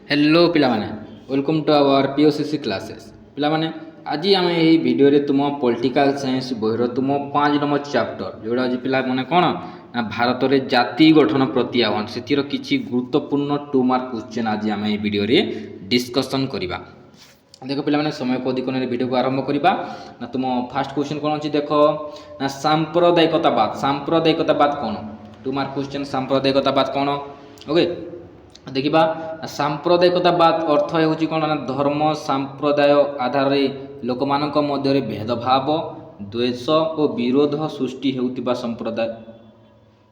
Hello पिलामाने welcome to our POCC classes पिलामाने आज आम यही भिडियो तुम पॉलिटिकल साइंस बहिर तुम 5 नंबर चैप्टर जोड़ा आज पिला माने कौन ना भारत में जाति गठन प्रति आह्वान से किसी गुरुत्वपूर्ण 2 मार्क क्वेश्चन आज आम ये वीडियो रे डिस्कशन करवा। देख पे समय को अधिक वीडियो को आरंभ करवा ना तुम फास्ट क्वेश्चन कौन अच्छी देख ना सांप्रदायिकतावाद कौन 2 मार्क क्वेश्चन सांप्रदायिकतावाद कौन ओके देखा सांप्रदायिकतावाद अर्थ होची कौन ना धर्म सांप्रदाय आधार लोक मध्य भेदभाव द्वेष और विरोध सृष्टि होउतिबा संप्रदाय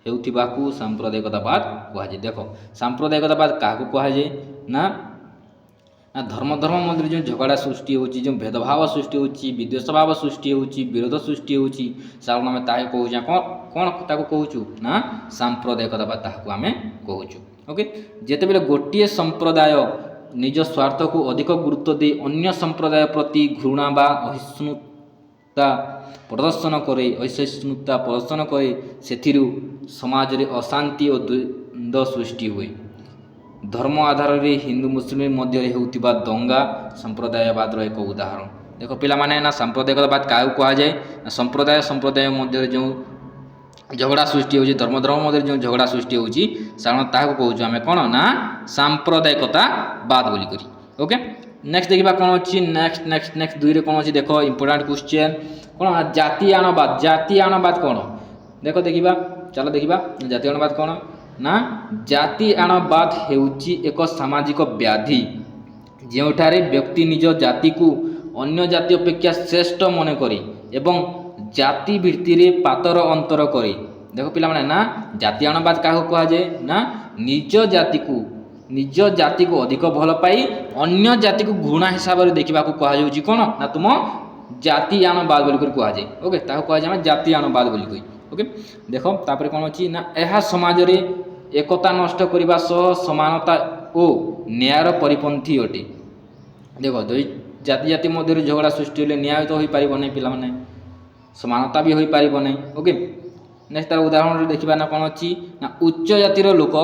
हेउथिबाकू सांप्रदायिकतावाद कहुए। देख सांप्रदायिकतावाद क्या कहुए ना धर्म मध्य जो झगड़ा सृष्टि होची जो भेदभाव सृष्टि होची विद्वेष भाव सृष्टि होची विरोध सृष्टि होची साधारण आम ताकि कहूँ कौन ताकू कहूँ ना सांप्रदायिकतावाद ताकू आम कहूँ। ओके जिते बेले गोटे संप्रदाय निज स्वार्थ को अधिक गुरुत्व दे अन्य संप्रदाय प्रति घृणा बा अहिष्णुता प्रदर्शन करे से समाज रे अशांति और द्वंद्व सृष्टि हुए। धर्म आधार रे हिंदू मुस्लिम मध्य होउतिबा दंगा संप्रदायवाद एक उदाहरण। देखो पिला माने ना सांप्रदायिकतावाद क्या कहुए संप्रदाय मध्य जो झगड़ा सृष्टि होची धर्म मध्य जो झगड़ा सृष्टि होची साधारण ताकू कहूँ आम कौन ना सांप्रदायिकतावाद बोली करी। ओके नेक्स्ट देखा कौन अच्छी नेक्स्ट 2 रे कौन अच्छी देख इंपोर्टेंट क्वेश्चन कौन जातीयाणवाद कौन देखा चलो देखा जातीयाणवाद कौन ना जातीयाणवाद हेउची एक सामाजिक व्याधि जोठारे व्यक्ति निज जाति को अन्य जाति अपेक्षा श्रेष्ठ मन करे एवं जाति भित्ति रे पातर अंतर करे। देखो पिला माने ना जातीयाणवाद क्या कहुए ना निज जाति को अधिक भल पाई अन्य जाति को घृणा हिसाब से देखा कहुँ कौन ना तुम जातीयाणवाद बोली कहुए। ओके कहुए जातीयाणवाद बोली ओके देख तापर कौन अच्छी ना यह समाज रे एकता नष्ट करने सह समानता और न्यायर परिपंथी अटे। देख जाति मध्य झगड़ा सृष्टि न्याय तो हो पार नहीं पिला समानता भी हो पार नहीं। ओके नेक्स्ट तार उदाहरण देखा ना कौन अच्छी ना उच्च जातिर लोक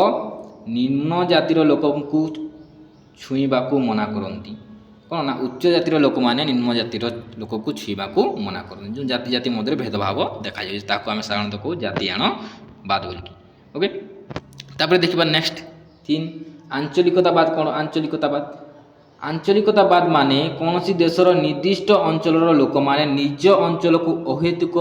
निम्न जातिर लोक को छुईबा को मना करती कौन ना उच्च जातिर लोक मैंने निम्न जातिर लोक को छुईबा को मना करती जो जाति मध्य भेदभाव देखा आम साधारणतः कहूँ जातीयाणवाद बोल। ओके तापर देखा नेक्स्ट 3 आंचलिकतावाद कौन आंचलिकतावाद माने कौन सी देशर निर्दिष्ट अंचलर लोक माने निज अंचल को अहेतुक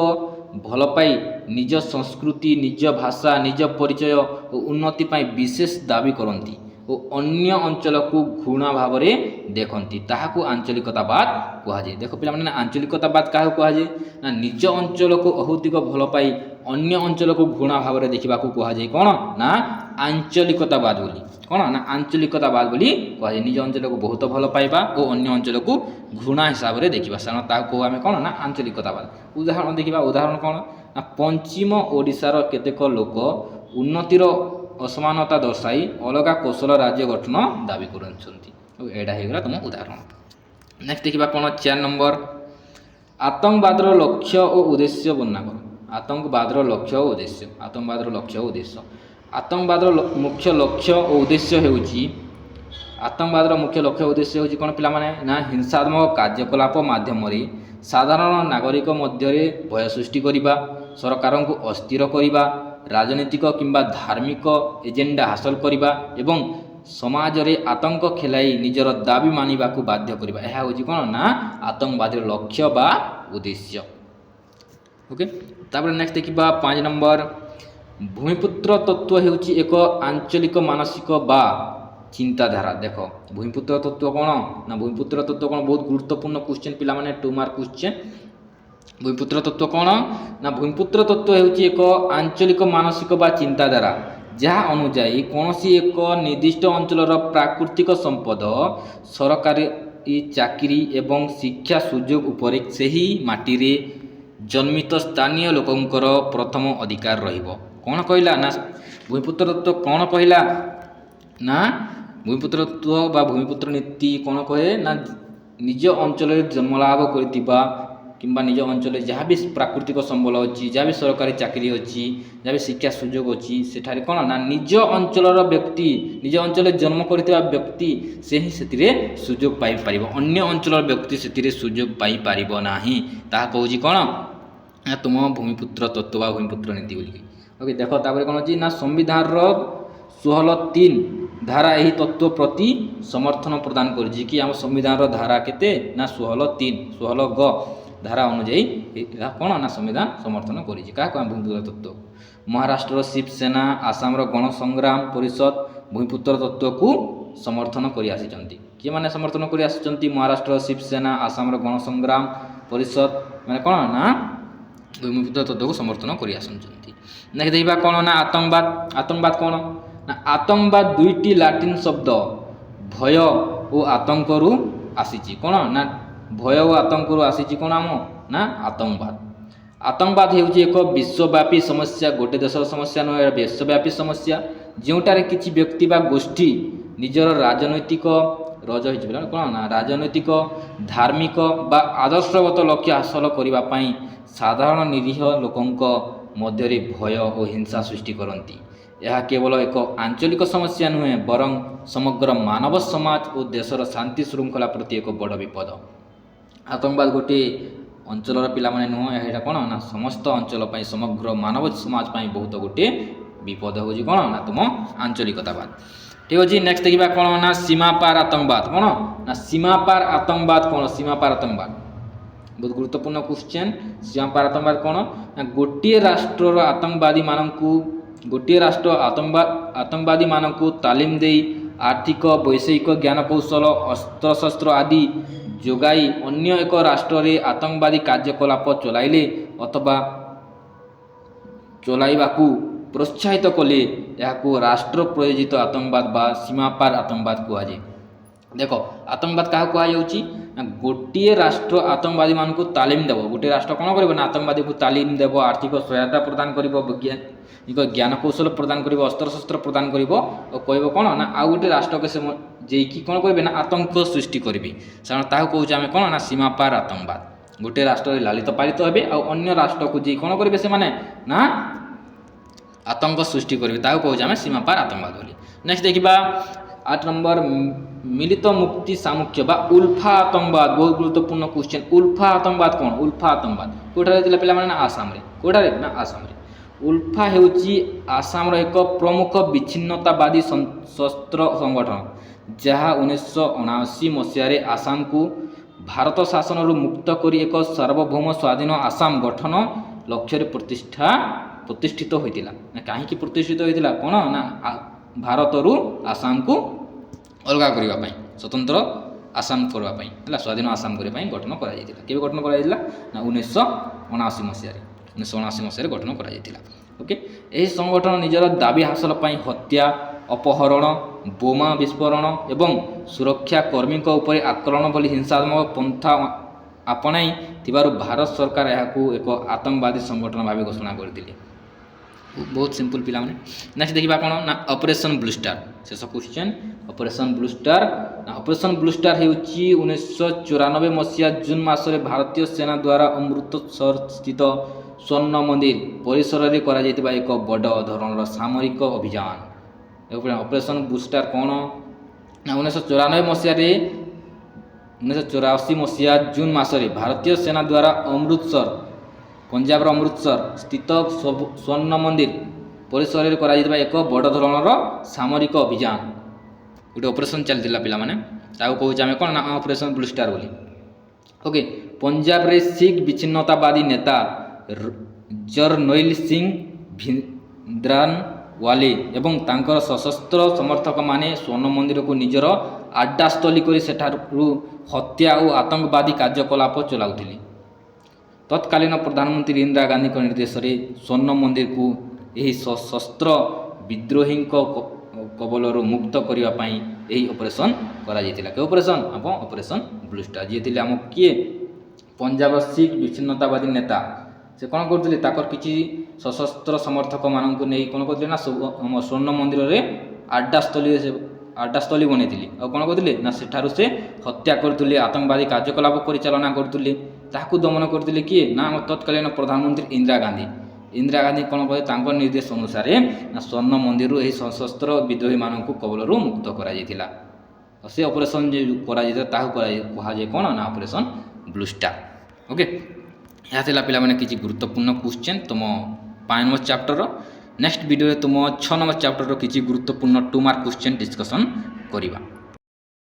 भल पाई निज संस्कृति निज भाषा निज परिचय और उन्नति पाई विशेष दाबी करती और अन्य अंचल को घृणा भाव में देखती ताहाकू आंचलिकतावाद कहुए। देख पे आंचलिकतावाद क्या कहुए ना निज अंचल को अहेतुक भल पाई अन्य अंचल को घृणा भाव में देखा कहुए कौन ना आंचलिकतावाद बोली कौन ना आंचलिकतावाद बोली कहुए निज अंचल को बहुत भल पाइबा और अन्य अंचल को घृणा हिसाब से देखा साधारण ताकू आम कौन ना आंचलिकतावाद। उदाहरण देखा उदाहरण कौन ना पश्चिम ओडिशार केतेक लोक उन्नतिर असमानता दर्शाई अलग कौशल राज्य गठन दाबी कर तुम उदाहरण। नेक्स्ट देखा कौन 4 नंबर आतंकवादर लक्ष्य और उद्देश्य वर्णना कर। आतंकवादर लक्ष्य और उद्देश्य आतंकवादर मुख्य लक्ष्य और उद्देश्य होउची आतंकवादर मुख्य लक्ष्य उद्देश्य होउची कौन पिला माने ना हिंसात्मक कार्यकलाप माध्यम साधारण नागरिक मध्य भय सृष्टि करने सरकार को अस्थिर करने राजनीतिक किंबा धार्मिक एजेंडा हासिल करने एवं समाज रे आतंक खेलाई निजर दाबी मानिबा को बाध्य करबा यह होची कौन ना आतंकवादी लक्ष्य बा उद्देश्य। ओके तापर नेक्स्ट देखिबा 5 नंबर भूमिपुत्र तत्व हेउची एक आंचलिक मानसिक बा चिंताधारा। देख भूमिपुत्र तत्व कौन ना भूमिपुत्र तत्व कौन बहुत गुरुत्वपूर्ण क्वेश्चन पिला माने 2 मार्क क्वेश्चन। भूमिपुत्र तत्व कौन ना भूमिपुत्र तत्व हेउची एक आंचलिक मानसिक बा चिंताधारा जहाँ अनुजाई कौन सी एक निर्दिष्ट अंचलर प्राकृतिक संपद सरकारी चाकरी एवं शिक्षा सुजोग उपरे सही माटी रे जन्मित स्थानीय लोकंकर प्रथम अधिकार रहिबो। कौन कहला ना भूमिपुत्र तत्व कौन कहला ना भूमिपुत्र तत्व बा भूमिपुत्र नीति कौन कहे ना निज अंचल जन्मलाभ करथिबा କିମ୍ବା ନିଜ ଅଞ୍ଚଳରେ ଯାହା ବି ପ୍ରାକୃତିକ ସମ୍ବଳ ଅଛି, ଯାହା ବି ସରକାରୀ ଚାକିରି ଅଛି, ଯାହା ବି ଶିକ୍ଷା ସୁଯୋଗ ଅଛି, ସେଠାରେ କ'ଣ ନା ନିଜ ଅଞ୍ଚଳର ବ୍ୟକ୍ତି, ନିଜ ଅଞ୍ଚଳରେ ଜନ୍ମ କରିଥିବା ବ୍ୟକ୍ତି ସେ ହିଁ ସେଥିରେ ସୁଯୋଗ ପାଇପାରିବ, ଅନ୍ୟ ଅଞ୍ଚଳର ବ୍ୟକ୍ତି ସେଥିରେ ସୁଯୋଗ ପାଇପାରିବ ନାହିଁ। ତାହା କହୁଛି କ'ଣ ନା ତୁମ ଭୂମିପୁତ୍ର ତତ୍ତ୍ୱ ବା ଭୂମିପୁତ୍ର ନୀତି ବୋଲିକି। ଓକେ, ଦେଖ ତାପରେ କ'ଣ ଅଛି ନା ସମ୍ବିଧାନର 16(3) ଧାରା ଏହି ତତ୍ତ୍ୱ ପ୍ରତି ସମର୍ଥନ ପ୍ରଦାନ କରିଛି। କି ଆମ ସମ୍ବିଧାନର ଧାରା କେତେ ନା 16(3) 16(ଗ) ଧାରା ଅନୁଯାୟୀ ଏହା କ'ଣ ନା ସମ୍ବିଧାନ ସମର୍ଥନ କରିଛି କାହାକୁ ଆମ ଭୂମିପୁତ୍ର ତତ୍ତ୍ୱ। ମହାରାଷ୍ଟ୍ରର ଶିବସେନା, ଆସାମର ଗଣସଂଗ୍ରାମ ପରିଷଦ ଭୂମିପୁତ୍ର ତତ୍ତ୍ୱକୁ ସମର୍ଥନ କରି ଆସିଛନ୍ତି। କିଏମାନେ ସମର୍ଥନ କରି ଆସିଛନ୍ତି? ମହାରାଷ୍ଟ୍ରର ଶିବସେନା, ଆସାମର ଗଣସଂଗ୍ରାମ ପରିଷଦ ମାନେ କ'ଣ ନା ଭୂମିପୁତ୍ର ତତ୍ତ୍ୱକୁ ସମର୍ଥନ କରି ଆସୁଛନ୍ତି। ନେକ୍ସଟ ଦେଖିବା କ'ଣ ନା ଆତଙ୍କବାଦ। ଆତଙ୍କବାଦ କ'ଣ ନା ଆତଙ୍କବାଦ ଦୁଇଟି ଲାଟିନ ଶବ୍ଦ ଭୟ ଓ ଆତଙ୍କରୁ ଆସିଛି। କ'ଣ ନା ଭୟ ଓ ଆତଙ୍କରୁ ଆସିଛି କ'ଣ ଆମ ନା ଆତଙ୍କବାଦ। ଆତଙ୍କବାଦ ହେଉଛି ଏକ ବିଶ୍ୱବ୍ୟାପୀ ସମସ୍ୟା, ଗୋଟେ ଦେଶର ସମସ୍ୟା ନୁହେଁ, ଏହା ବିଶ୍ୱବ୍ୟାପୀ ସମସ୍ୟା ଯେଉଁଠାରେ କିଛି ବ୍ୟକ୍ତି ବା ଗୋଷ୍ଠୀ ନିଜର ରାଜନୈତିକ କ'ଣ ନା ରାଜନୈତିକ, ଧାର୍ମିକ ବା ଆଦର୍ଶଗତ ଲକ୍ଷ୍ୟ ହାସଲ କରିବା ପାଇଁ ସାଧାରଣ ନିରୀହ ଲୋକଙ୍କ ମଧ୍ୟରେ ଭୟ ଓ ହିଂସା ସୃଷ୍ଟି କରନ୍ତି। ଏହା କେବଳ ଏକ ଆଞ୍ଚଳିକ ସମସ୍ୟା ନୁହେଁ, ବରଂ ସମଗ୍ର ମାନବ ସମାଜ ଓ ଦେଶର ଶାନ୍ତି ଶୃଙ୍ଖଳା ପ୍ରତି ଏକ ବଡ଼ ବିପଦ। ଆତଙ୍କବାଦ ଗୋଟିଏ ଅଞ୍ଚଳର ପିଲାମାନେ ନୁହଁ, ଏଇଟା କ'ଣ ନା ସମସ୍ତ ଅଞ୍ଚଳ ପାଇଁ, ସମଗ୍ର ମାନବ ସମାଜ ପାଇଁ ବହୁତ ଗୋଟିଏ ବିପଦ ହେଉଛି କ'ଣ ନା ତୁମ ଆଞ୍ଚଳିକତାବାଦ। ଠିକ୍ ଅଛି, ନେକ୍ସଟ ଦେଖିବା କ'ଣ ନା ସୀମାପାର ଆତଙ୍କବାଦ। କ'ଣ ନା ସୀମାପାର ଆତଙ୍କବାଦ କ'ଣ? ସୀମାପାର ଆତଙ୍କବାଦ ବହୁତ ଗୁରୁତ୍ୱପୂର୍ଣ୍ଣ କ୍ୱେଶ୍ଚନ୍। ସୀମାପାର ଆତଙ୍କବାଦ କ'ଣ ନା ଗୋଟିଏ ରାଷ୍ଟ୍ରର ଆତଙ୍କବାଦୀମାନଙ୍କୁ ତାଲିମ ଦେଇ ଆର୍ଥିକ, ବୈଷୟିକ ଜ୍ଞାନକୌଶଳ, ଅସ୍ତ୍ରଶସ୍ତ୍ର ଆଦି ଯୋଗାଇ ଅନ୍ୟ ଏକ ରାଷ୍ଟ୍ରରେ ଆତଙ୍କବାଦୀ କାର୍ଯ୍ୟକଳାପ ଚଳାଇଲେ ଅଥବା ଚଳାଇବାକୁ ପ୍ରୋତ୍ସାହିତ କଲେ ଏହାକୁ ରାଷ୍ଟ୍ର ପ୍ରାୟୋଜିତ ଆତଙ୍କବାଦ ବା ସୀମାପାର ଆତଙ୍କବାଦ କୁହାଯାଏ। ଦେଖ ଆତଙ୍କବାଦ କାହାକୁ କୁହାଯାଉଛି ନା ଗୋଟିଏ ରାଷ୍ଟ୍ର ଆତଙ୍କବାଦୀମାନଙ୍କୁ ତାଲିମ ଦେବ। ଗୋଟିଏ ରାଷ୍ଟ୍ର କ'ଣ କରିବ ନା ଆତଙ୍କବାଦୀକୁ ତାଲିମ ଦେବ, ଆର୍ଥିକ ସହାୟତା ପ୍ରଦାନ କରିବ, ବୈଜ୍ଞାନିକ ଜ୍ଞାନକୌଶଳ ପ୍ରଦାନ କରିବ, ଅସ୍ତ୍ରଶସ୍ତ୍ର ପ୍ରଦାନ କରିବ ଓ କହିବ କ'ଣ ନା ଆଉ ଗୋଟିଏ ରାଷ୍ଟ୍ରକୁ ସେ ଯାଇକି କ'ଣ କରିବେ ନା ଆତଙ୍କ ସୃଷ୍ଟି କରିବେ। ସାଧାରଣ ତାହାକୁ କହୁଛେ ଆମେ କ'ଣ ନା ସୀମାପାର ଆତଙ୍କବାଦ। ଗୋଟିଏ ରାଷ୍ଟ୍ରରେ ଲାଳିତ ପାଳିତ ହେବେ ଆଉ ଅନ୍ୟ ରାଷ୍ଟ୍ରକୁ ଯାଇ କ'ଣ କରିବେ ସେମାନେ ନା ଆତଙ୍କ ସୃଷ୍ଟି କରିବେ, ତାହାକୁ କହୁଛେ ଆମେ ସୀମାପାର ଆତଙ୍କବାଦ ବୋଲି। ନେକ୍ସଟ ଦେଖିବା 8 ନମ୍ବର ମିଳିତ ମୁକ୍ତି ସାମୁଖ୍ୟ ବା ଉଲଫା ଆତଙ୍କବାଦ। ବହୁତ ଗୁରୁତ୍ୱପୂର୍ଣ୍ଣ କ୍ୱେଶ୍ଚନ୍। ଉଲଫା ଆତଙ୍କବାଦ କ'ଣ? ଉଲଫା ଆତଙ୍କବାଦ କେଉଁଠାରେ ଥିଲା ପିଲାମାନେ ନା ଆସାମରେ। କେଉଁଠାରେ ନା ଆସାମରେ। ଉଲଫା ହେଉଛି ଆସାମର ଏକ ପ୍ରମୁଖ ବିଚ୍ଛିନ୍ନତାବାଦୀ ସଶସ୍ତ୍ର ସଂଗଠନ ଯାହା 1979 ମସିହାରେ ଆସାମକୁ ଭାରତ ଶାସନରୁ ମୁକ୍ତ କରି ଏକ ସାର୍ବଭୌମ ସ୍ୱାଧୀନ ଆସାମ ଗଠନ ଲକ୍ଷ୍ୟରେ ପ୍ରତିଷ୍ଠିତ ହୋଇଥିଲା। କାହିଁକି ପ୍ରତିଷ୍ଠିତ ହୋଇଥିଲା? କ'ଣ ନା ଭାରତରୁ ଆସାମକୁ ଅଲଗା କରିବା ପାଇଁ, ସ୍ୱତନ୍ତ୍ର ଆସାମ କରିବା ପାଇଁ ହେଲା, ସ୍ୱାଧୀନ ଆସାମ କରିବା ପାଇଁ ଗଠନ କରାଯାଇଥିଲା। କେବେ ଗଠନ କରାଯାଇଥିଲା ନା 1979 ମସିହାରେ। 1979 ମସିହାରେ ଗଠନ କରାଯାଇଥିଲା। ଓକେ, ଏହି ସଂଗଠନ ନିଜର ଦାବି ହାସଲ ପାଇଁ ହତ୍ୟା, ଅପହରଣ, ବୋମା ବିସ୍ଫୋରଣ ଏବଂ ସୁରକ୍ଷା କର୍ମୀଙ୍କ ଉପରେ ଆକ୍ରମଣ ଭଳି ହିଂସାତ୍ମକ ପନ୍ଥା ଆପଣାଇ ଥିବାରୁ ଭାରତ ସରକାର ଏହାକୁ ଏକ ଆତଙ୍କବାଦୀ ସଂଗଠନ ଭାବେ ଘୋଷଣା କରିଥିଲେ। ବହୁତ ସିମ୍ପଲ ପିଲାମାନେ। ନେକ୍ସଟ ଦେଖିବା କ'ଣ ନା ଅପରେସନ୍ ବ୍ଲୁ ଷ୍ଟାର। ଶେଷ question operation blue star. Operation blue star ହେଉଛି 1994 ମସିହା ଜୁନ୍ ମାସରେ ଭାରତୀୟ ସେନା ଦ୍ୱାରା ଅମୃତସର ସ୍ଥିତ ସ୍ୱର୍ଣ୍ଣ ମନ୍ଦିର ପରିସରରେ କରାଯାଇଥିବା ଏକ ବଡ଼ ଧରଣର ସାମରିକ ଅଭିଯାନ। ଅପରେସନ୍ ବ୍ଲୁ ଷ୍ଟାର କ'ଣ ନା 1984 ମସିହା ଜୁନ୍ ମାସରେ ଭାରତୀୟ ସେନା ଦ୍ୱାରା ପଞ୍ଜାବର ଅମୃତସର ସ୍ଥିତ ସ୍ୱର୍ଣ୍ଣ ମନ୍ଦିର ପରିସରରେ କରାଯାଇଥିବା ଏକ ବଡ଼ ଧରଣର ସାମରିକ ଅଭିଯାନ, ଗୋଟେ ଅପରେସନ୍ ଚାଲିଥିଲା ପିଲାମାନେ, ତାକୁ କହୁଛେ ଆମେ କ'ଣ ନା ଅପରେସନ୍ ବ୍ଲୁ ଷ୍ଟାର ବୋଲି। ଓକେ, ପଞ୍ଜାବରେ ଶିଖ ବିଚ୍ଛିନ୍ନତାବାଦୀ ନେତା ଜର୍ନୈଲ ସିଂ ଭିନ୍ଦ୍ରାନୱାଲେ ଏବଂ ତାଙ୍କର ସଶସ୍ତ୍ର ସମର୍ଥକମାନେ ସ୍ୱର୍ଣ୍ଣ ମନ୍ଦିରକୁ ନିଜର ଆଡ୍ଡାସ୍ଥଳୀ କରି ସେଠାରୁ ହତ୍ୟା ଓ ଆତଙ୍କବାଦୀ କାର୍ଯ୍ୟକଳାପ ଚଳାଉଥିଲେ। ତତ୍କାଳୀନ ପ୍ରଧାନମନ୍ତ୍ରୀ ଇନ୍ଦିରା ଗାନ୍ଧୀଙ୍କ ନିର୍ଦ୍ଦେଶରେ ସ୍ୱର୍ଣ୍ଣ ମନ୍ଦିରକୁ ଏହି ସଶସ୍ତ୍ର ବିଦ୍ରୋହୀଙ୍କ କବଳରୁ ମୁକ୍ତ କରିବା ପାଇଁ ଏହି ଅପରେସନ୍ କରାଯାଇଥିଲା। କେଉଁ ଅପରେସନ୍? ଆମ ଅପରେସନ୍ ବ୍ଲୁ ଷ୍ଟାର। ଯିଏ ଥିଲେ ଆମ କିଏ? ପଞ୍ଜାବର ଶିଖ ବିଚ୍ଛିନ୍ନତାବାଦୀ ନେତା। ସେ କ'ଣ କରୁଥିଲେ? ତାଙ୍କର କିଛି ସଶସ୍ତ୍ର ସମର୍ଥକମାନଙ୍କୁ ନେଇ କ'ଣ କରୁଥିଲେ ନା ଆମ ସ୍ୱର୍ଣ୍ଣ ମନ୍ଦିରରେ ଆଡ୍ଡାସ୍ଥଳୀ ବନେଇଥିଲେ। ଆଉ କ'ଣ କରୁଥିଲେ ନା ସେଠାରୁ ସେ ହତ୍ୟା କରୁଥିଲେ, ଆତଙ୍କବାଦୀ କାର୍ଯ୍ୟକଳାପ ପରିଚାଳନା କରୁଥିଲେ ତାହାକୁ ଦମନ କରିଥିଲେ କିଏ? ନା ଆମ ତତ୍କାଳୀନ ପ୍ରଧାନମନ୍ତ୍ରୀ ଇନ୍ଦିରା ଗାନ୍ଧୀ। ଇନ୍ଦିରା ଗାନ୍ଧୀ କ'ଣ କଲେ? ତାଙ୍କ ନିର୍ଦ୍ଦେଶ ଅନୁସାରେ ସ୍ୱର୍ଣ୍ଣ ମନ୍ଦିରରୁ ଏହି ସଶସ୍ତ୍ର ବିଦ୍ରୋହୀମାନଙ୍କୁ କବଳରୁ ମୁକ୍ତ କରାଯାଇଥିଲା। ସେ ଅପରେସନ୍ ଯେଉଁ କରାଯାଇଥିଲା ତାହାକୁ କୁହାଯାଏ କ'ଣ? ନା ଅପରେସନ୍ ବ୍ଲୁ ଷ୍ଟାର। ଓକେ, ଏହା ଥିଲା ପିଲାମାନେ କିଛି ଗୁରୁତ୍ୱପୂର୍ଣ୍ଣ କ୍ୱେଶ୍ଚନ୍ ତୁମ 5 ନମ୍ବର ଚାପ୍ଟରର। ନେକ୍ସଟ ଭିଡ଼ିଓରେ ତୁମ 6 ନମ୍ବର ଚାପ୍ଟରର କିଛି ଗୁରୁତ୍ୱପୂର୍ଣ୍ଣ 2 ମାର୍କ କ୍ୱେଶ୍ଚନ୍ ଡିସ୍କସନ୍ କରିବା।